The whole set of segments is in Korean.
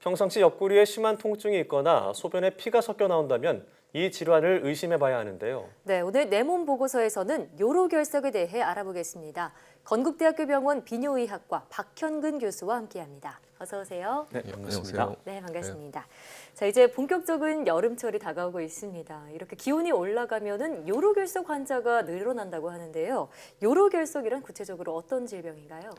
평상시 옆구리에 심한 통증이 있거나 소변에 피가 섞여 나온다면 이 질환을 의심해 봐야 하는데요. 네, 오늘 내 몸 보고서에서는 요로결석에 대해 알아보겠습니다. 건국대학교 병원 비뇨의학과 박현근 교수와 함께합니다. 어서 오세요. 네, 반갑습니다. 네, 반갑습니다. 자, 이제 본격적인 여름철이 다가오고 있습니다. 이렇게 기온이 올라가면은 요로결석 환자가 늘어난다고 하는데요. 요로결석이란 구체적으로 어떤 질병인가요?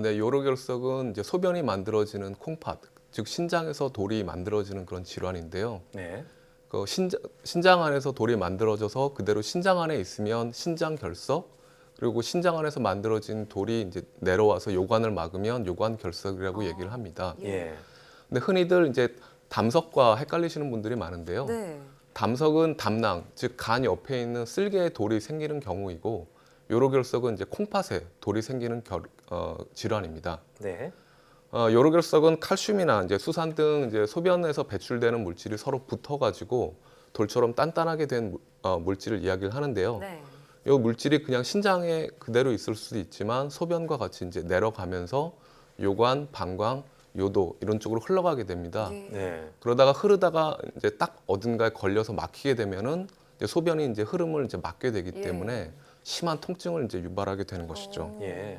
네, 요로결석은 이제 소변이 만들어지는 콩팥, 즉 신장에서 돌이 만들어지는 그런 질환인데요. 네. 그 신장 안에서 돌이 만들어져서 그대로 신장 안에 있으면 신장결석, 그리고 신장 안에서 만들어진 돌이 이제 내려와서 요관을 막으면 요관결석이라고 얘기를 합니다. 예. 근데 흔히들 이제 담석과 헷갈리시는 분들이 많은데요. 네. 담석은 담낭, 즉 간 옆에 있는 쓸개에 돌이 생기는 경우이고, 요로결석은 이제 콩팥에 돌이 생기는 질환입니다. 네. 요로결석은 칼슘이나 이제 수산 등 이제 소변에서 배출되는 물질이 서로 붙어가지고 돌처럼 단단하게 된 물질을 이야기를 하는데요. 네. 이 물질이 그냥 신장에 그대로 있을 수도 있지만 소변과 같이 이제 내려가면서 요관, 방광, 요도 이런 쪽으로 흘러가게 됩니다. 예. 네. 그러다가 흐르다가 이제 딱 어딘가에 걸려서 막히게 되면은 이제 소변이 이제 흐름을 이제 막게 되기 예. 때문에 심한 통증을 이제 유발하게 되는 것이죠. 예.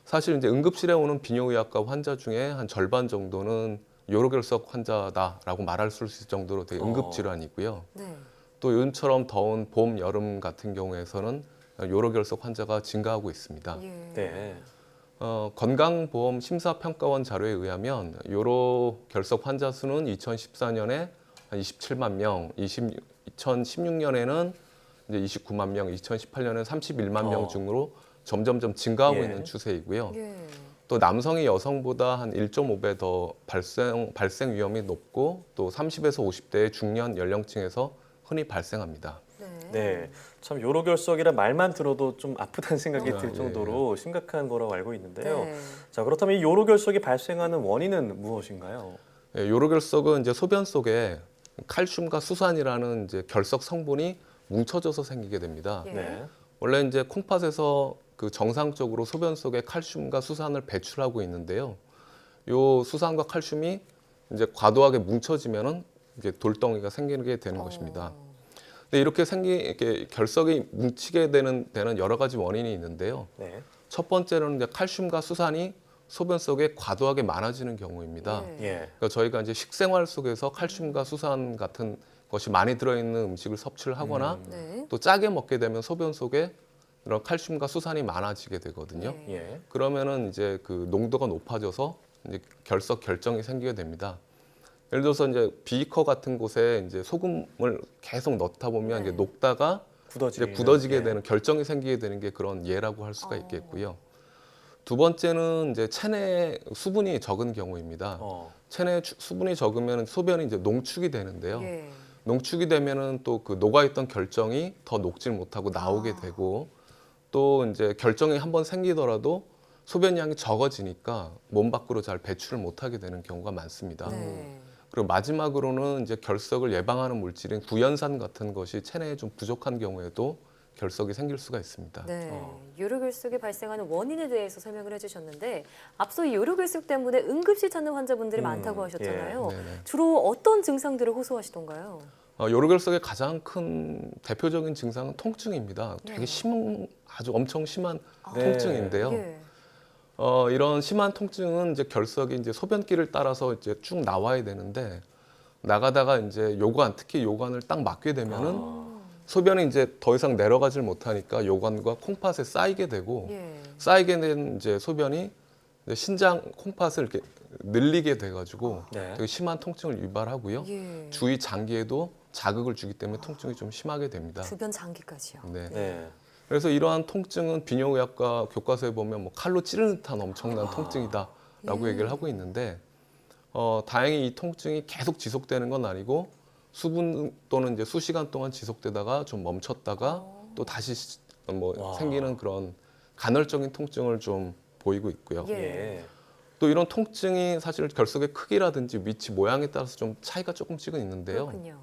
사실 이제 응급실에 오는 비뇨의학과 환자 중에 한 절반 정도는 요로결석 환자다라고 말할 수 있을 정도로 되게 응급 질환이고요. 네. 또 요즘처럼 더운 봄, 여름 같은 경우에서는 요로결석 환자가 증가하고 있습니다. 예. 네. 건강보험 심사평가원 자료에 의하면 요로결석 환자 수는 2014년에 한 27만 명, 2016년에는 이제 29만 명, 2018년에 31만 명 중으로 점점점 증가하고 예. 있는 추세이고요. 예. 또 남성이 여성보다 한 1.5배 더 발생 위험이 높고 또 30에서 50대의 중년 연령층에서 흔히 발생합니다. 네. 참 요로결석이란 말만 들어도 좀 아프다는 생각이 들 예. 정도로 심각한 거라고 알고 있는데요. 네. 자, 그렇다면 이 요로결석이 발생하는 원인은 무엇인가요? 예, 요로결석은 이제 소변 속에 칼슘과 수산이라는 이제 결석 성분이 뭉쳐져서 생기게 됩니다. 예. 네. 원래 이제 콩팥에서 그 정상적으로 소변 속에 칼슘과 수산을 배출하고 있는데요. 요 수산과 칼슘이 이제 과도하게 뭉쳐지면은 이게 돌덩이가 생기게 되는 것입니다. 근데 이렇게 결석이 뭉치게 되는 여러 가지 원인이 있는데요. 네. 첫 번째로는 이제 칼슘과 수산이 소변 속에 과도하게 많아지는 경우입니다. 예. 예. 그러니까 저희가 이제 식생활 속에서 칼슘과 수산 같은 것이 많이 들어있는 음식을 섭취를 하거나 네. 또 짜게 먹게 되면 소변 속에 이런 칼슘과 수산이 많아지게 되거든요. 예. 예. 그러면은 이제 그 농도가 높아져서 이제 결석 결정이 생기게 됩니다. 예를 들어서 이제 비커 같은 곳에 이제 소금을 계속 넣다 보면 네. 이제 녹다가 이제 굳어지게 굳어지게 되는 결정이 생기게 되는 게 그런 예라고 할 수가 있겠고요. 두 번째는 이제 체내에 수분이 적은 경우입니다. 체내에 수분이 적으면 소변이 이제 농축이 되는데요. 예. 농축이 되면은 또 그 녹아있던 결정이 더 녹질 못하고 나오게 되고 또 이제 결정이 한번 생기더라도 소변량이 적어지니까 몸 밖으로 잘 배출을 못하게 되는 경우가 많습니다. 네. 그리고 마지막으로는 이제 결석을 예방하는 물질인 구연산 같은 것이 체내에 좀 부족한 경우에도 결석이 생길 수가 있습니다. 네. 요로결석이 발생하는 원인에 대해서 설명을 해주셨는데 앞서 이 요로결석 때문에 응급실 찾는 환자분들이 많다고 하셨잖아요. 예. 네네. 주로 어떤 증상들을 호소하시던가요? 요로결석의 가장 큰 대표적인 증상은 통증입니다. 네. 되게 아주 엄청 심한 네. 통증인데요. 예. 이런 심한 통증은 이제 결석이 이제 소변길을 따라서 이제 쭉 나와야 되는데 나가다가 이제 특히 요관을 딱 막게 되면은 소변이 이제 더 이상 내려가질 못하니까 요관과 콩팥에 쌓이게 되고 예. 쌓이게 된 이제 소변이 이제 신장 콩팥을 이렇게 늘리게 돼가지고 네. 되게 심한 통증을 유발하고요. 예. 주위 장기에도 자극을 주기 때문에 통증이 좀 심하게 됩니다. 주변 장기까지요. 네. 네. 그래서 이러한 통증은 비뇨의학과 교과서에 보면 뭐 칼로 찌르는 듯한 엄청난 통증이다라고 얘기를 하고 있는데 다행히 이 통증이 계속 지속되는 건 아니고 수분 또는 이제 수시간 동안 지속되다가 좀 멈췄다가 또 다시 생기는 그런 간헐적인 통증을 좀 보이고 있고요. 예. 예. 또 이런 통증이 사실 결석의 크기라든지 위치 모양에 따라서 좀 차이가 조금씩은 있는데요. 그렇군요.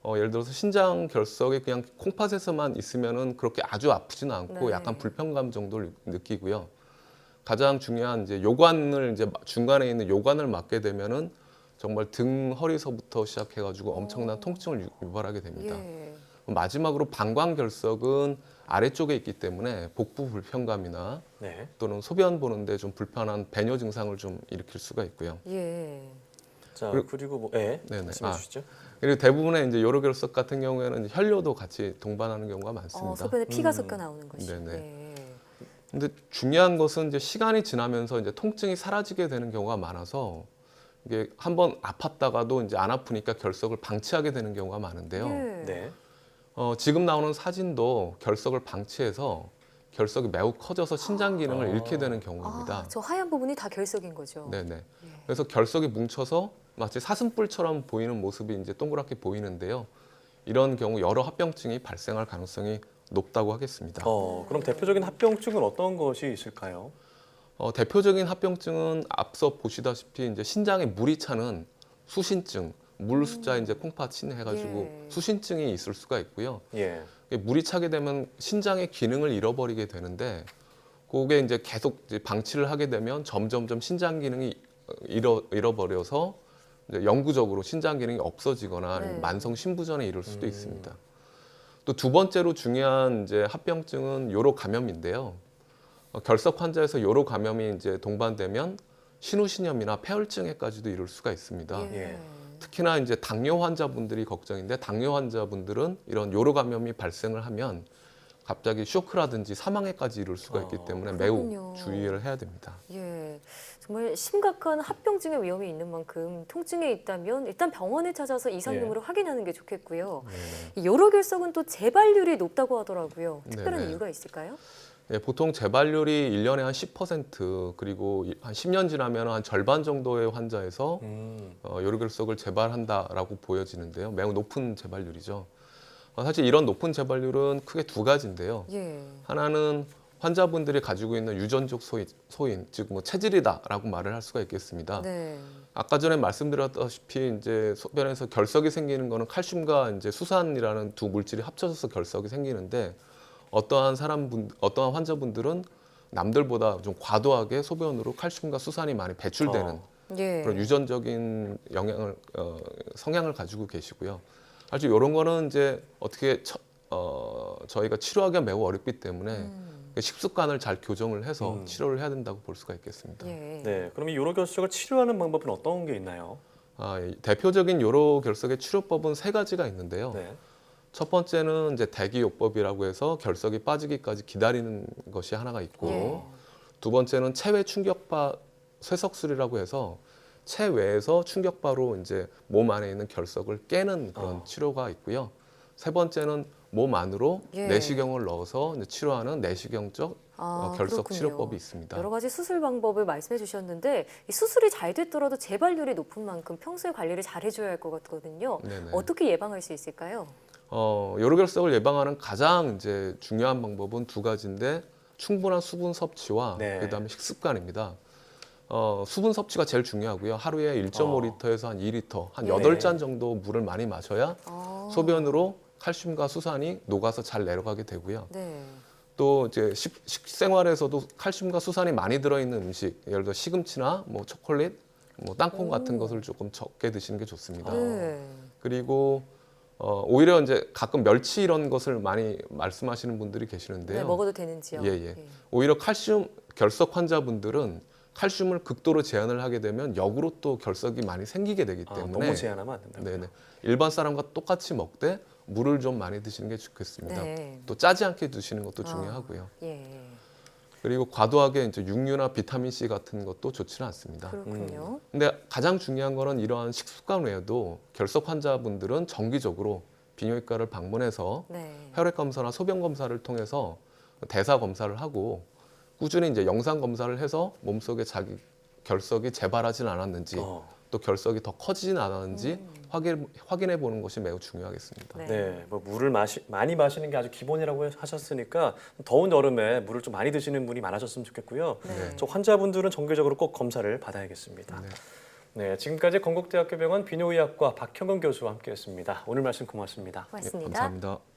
예를 들어서 신장 결석이 그냥 콩팥에서만 있으면은 그렇게 아주 아프지는 않고 네. 약간 불편감 정도를 느끼고요. 가장 중요한 이제 요관을 이제 중간에 있는 요관을 맞게 되면은 정말 등 허리서부터 시작해가지고 엄청난 통증을 유발하게 됩니다. 예. 마지막으로 방광결석은 아래쪽에 있기 때문에 복부 불편감이나 네. 또는 소변 보는데 좀 불편한 배뇨 증상을 좀 일으킬 수가 있고요. 예. 자, 그리고- 그리고 뭐, 예, 네네. 말씀해 주시죠. 그리고 대부분의 이제 요로결석 같은 경우에는 혈뇨도 같이 동반하는 경우가 많습니다. 소변에 피가 섞여 나오는 것이. 네네. 예. 근데 중요한 것은 이제 시간이 지나면서 이제 통증이 사라지게 되는 경우가 많아서 이게 한번 아팠다가도 이제 안 아프니까 결석을 방치하게 되는 경우가 많은데요. 예. 네. 지금 나오는 사진도 결석을 방치해서 결석이 매우 커져서 신장 기능을 잃게 되는 경우입니다. 저 하얀 부분이 다 결석인 거죠. 네네. 예. 그래서 결석이 뭉쳐서 마치 사슴뿔처럼 보이는 모습이 이제 동그랗게 보이는데요. 이런 경우 여러 합병증이 발생할 가능성이 높다고 하겠습니다. 그럼 대표적인 합병증은 어떤 것이 있을까요? 대표적인 합병증은 앞서 보시다시피 이제 신장에 물이 차는 수신증, 물 숫자 이제 콩팥 해가지고 예. 수신증이 있을 수가 있고요. 예. 물이 차게 되면 신장의 기능을 잃어버리게 되는데, 그게 이제 계속 이제 방치를 하게 되면 점점점 신장 기능이 잃어버려서 이제 영구적으로 신장 기능이 없어지거나 아니면 네. 만성 신부전에 이를 수도 있습니다. 또 두 번째로 중요한 이제 합병증은 요로 감염인데요. 결석 환자에서 요로 감염이 이제 동반되면 신우신염이나 폐혈증에까지도 이를 수가 있습니다. 예. 특히나 이제 당뇨 환자분들이 걱정인데, 당뇨 환자분들은 이런 요로 감염이 발생을 하면 갑자기 쇼크라든지 사망에까지 이를 수가 있기 때문에 그렇군요. 매우 주의를 해야 됩니다. 예. 정말 심각한 합병증의 위험이 있는 만큼 통증이 있다면 일단 병원에 찾아서 이상형으로 확인하는 게 좋겠고요. 이 요로결석은 또 재발률이 높다고 하더라고요. 특별한 네네. 이유가 있을까요? 예, 보통 재발률이 1년에 한 10%, 그리고 한 10년 지나면 한 절반 정도의 환자에서 요로결석을 재발한다라고 보여지는데요. 매우 높은 재발률이죠. 사실 이런 높은 재발률은 크게 두 가지인데요. 예. 하나는 환자분들이 가지고 있는 유전적 소인, 즉 뭐 체질이다라고 말을 할 수가 있겠습니다. 네. 아까 전에 말씀드렸다시피 이제 소변에서 결석이 생기는 거는 칼슘과 이제 수산이라는 두 물질이 합쳐져서 결석이 생기는데, 어떠한 환자분들은 남들보다 좀 과도하게 소변으로 칼슘과 수산이 많이 배출되는 예. 그런 유전적인 성향을 가지고 계시고요. 사실 이런 거는 이제 어떻게 저희가 치료하기가 매우 어렵기 때문에 식습관을 잘 교정을 해서 치료를 해야 된다고 볼 수가 있겠습니다. 예. 네. 그럼 이 요로결석을 치료하는 방법은 어떤 게 있나요? 이 대표적인 요로결석의 치료법은 세 가지가 있는데요. 네. 첫 번째는 이제 대기요법이라고 해서 결석이 빠지기까지 기다리는 것이 하나가 있고, 예. 두 번째는 체외 충격파 쇠석술이라고 해서 체외에서 충격파로 이제 몸 안에 있는 결석을 깨는 그런 치료가 있고요. 세 번째는 몸 안으로 예. 내시경을 넣어서 이제 치료하는 내시경적 결석 그렇군요. 치료법이 있습니다. 여러 가지 수술 방법을 말씀해 주셨는데 이 수술이 잘 됐더라도 재발률이 높은 만큼 평소에 관리를 잘 해줘야 할 것 같거든요. 네네. 어떻게 예방할 수 있을까요? 요로결석을 예방하는 가장 이제 중요한 방법은 두 가지인데, 충분한 수분 섭취와 네. 그다음에 식습관입니다. 수분 섭취가 제일 중요하고요. 하루에 1.5리터에서 한 2리터, 한 네. 8잔 정도 물을 많이 마셔야 소변으로 칼슘과 수산이 녹아서 잘 내려가게 되고요. 네. 또 이제 식생활에서도 칼슘과 수산이 많이 들어있는 음식, 예를 들어 시금치나 뭐 초콜릿, 뭐 땅콩 같은 것을 조금 적게 드시는 게 좋습니다. 네. 그리고 오히려 이제 가끔 멸치 이런 것을 많이 말씀하시는 분들이 계시는데요. 네, 먹어도 되는지요? 예. 오히려 칼슘 결석 환자분들은 칼슘을 극도로 제한을 하게 되면 역으로 또 결석이 많이 생기게 되기 때문에 너무 제한하면 안 된다고요? 네네. 일반 사람과 똑같이 먹되 물을 좀 많이 드시는 게 좋겠습니다. 네. 또 짜지 않게 드시는 것도 중요하고요. 예. 그리고 과도하게 이제 육류나 비타민 C 같은 것도 좋지는 않습니다. 그렇군요. 근데 가장 중요한 거는 이러한 식습관 외에도 결석 환자분들은 정기적으로 비뇨기과를 방문해서 네. 혈액 검사나 소변 검사를 통해서 대사 검사를 하고, 꾸준히 이제 영상 검사를 해서 몸속에 자기 결석이 재발하진 않았는지 또 결석이 더 커지진 않았는지 확인해 보는 것이 매우 중요하겠습니다. 네. 네, 뭐 물을 많이 마시는 게 아주 기본이라고 하셨으니까 더운 여름에 물을 좀 많이 드시는 분이 많아졌으면 좋겠고요. 네. 저 환자분들은 정기적으로 꼭 검사를 받아야겠습니다. 네, 지금까지 건국대학교 병원 비뇨의학과 박형근 교수와 함께했습니다. 오늘 말씀 고맙습니다. 고맙습니다. 감사합니다.